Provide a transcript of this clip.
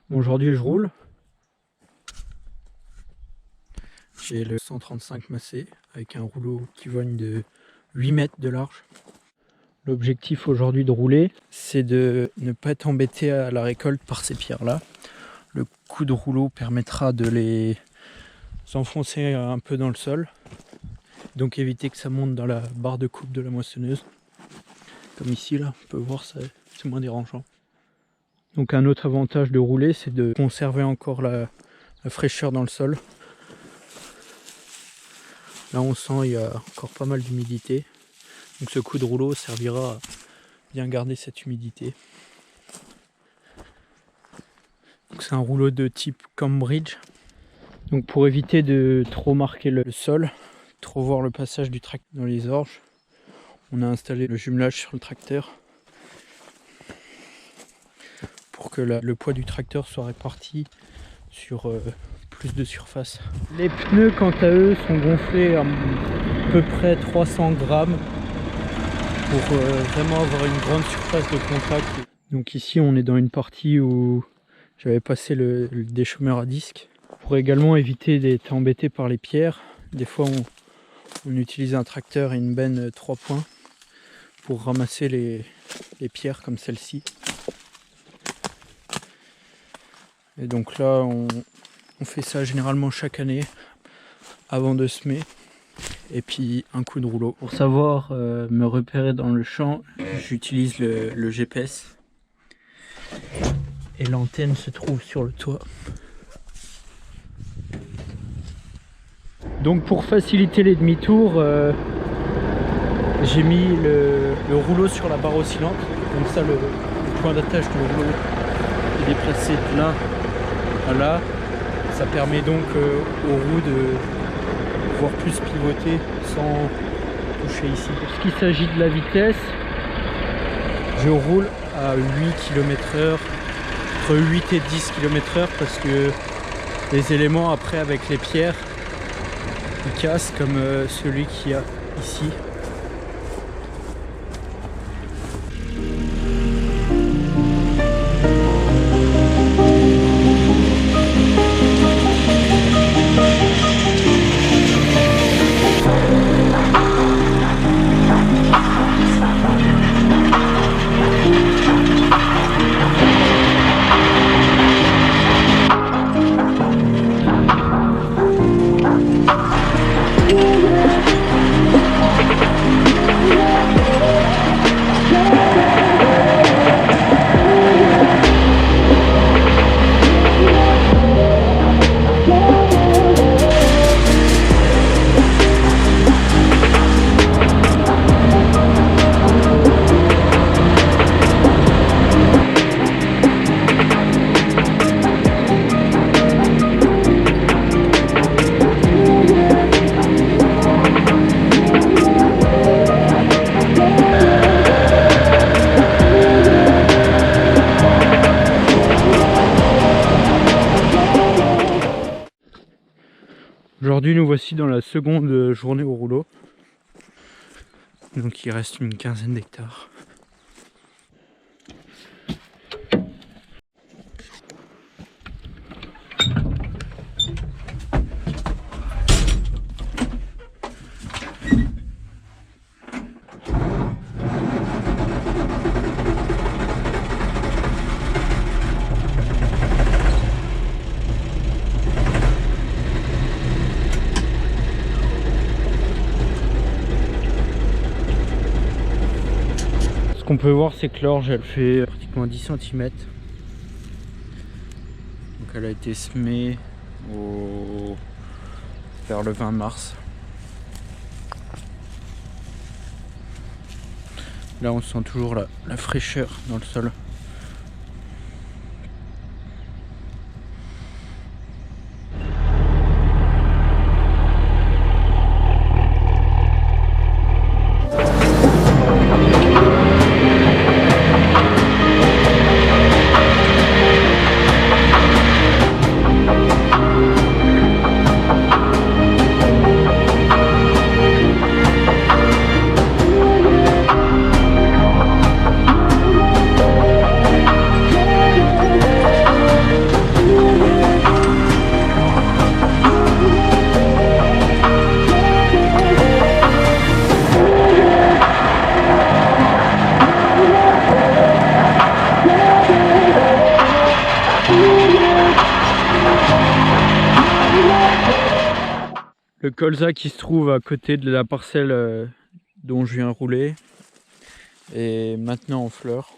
Aujourd'hui je roule. J'ai le 135 massé avec un rouleau qui vogne de 8 mètres de large. L'objectif aujourd'hui de rouler, c'est de ne pas être embêté à la récolte par ces pierres-là. Le coup de rouleau permettra de les enfoncer un peu dans le sol, donc éviter que ça monte dans la barre de coupe de la moissonneuse. Comme ici, là, on peut voir, c'est moins dérangeant. Donc un autre avantage de rouler, c'est de conserver encore la fraîcheur dans le sol. Là on sent il y a encore pas mal d'humidité. Donc ce coup de rouleau servira à bien garder cette humidité. C'est un rouleau de type Cambridge. Donc pour éviter de trop marquer le sol, trop voir le passage du tracteur dans les orges, on a installé le jumelage sur le tracteur pour que le poids du tracteur soit réparti sur plus de surface. Les pneus quant à eux sont gonflés à peu près 300 grammes pour vraiment avoir une grande surface de contact. Donc ici on est dans une partie où j'avais passé le déchômeur à disque pour également éviter d'être embêté par les pierres. Des fois on utilise un tracteur et une benne 3 points pour ramasser les pierres comme celle-ci. Et donc là on fait ça généralement chaque année avant de semer. Et puis un coup de rouleau. Pour savoir me repérer dans le champ, j'utilise le GPS. Et l'antenne se trouve sur le toit. Donc pour faciliter les demi-tours, j'ai mis le rouleau sur la barre oscillante. Comme ça le point d'attache du rouleau est déplacé de là à là. Ça permet donc aux roues de pouvoir plus pivoter sans toucher ici. Pour ce qui s'agit de la vitesse, je roule à 8 km/h, entre 8 et 10 km/h parce que les éléments après avec les pierres ils cassent comme celui qu'il y a ici. Aujourd'hui nous voici dans la seconde journée au rouleau. Donc il reste une quinzaine d'hectares. Ce qu'on peut voir, c'est que l'orge elle fait pratiquement 10 cm. Donc elle a été semée vers le 20 mars. Là on sent toujours la fraîcheur dans le sol. Le colza qui se trouve à côté de la parcelle dont je viens rouler est maintenant en fleurs.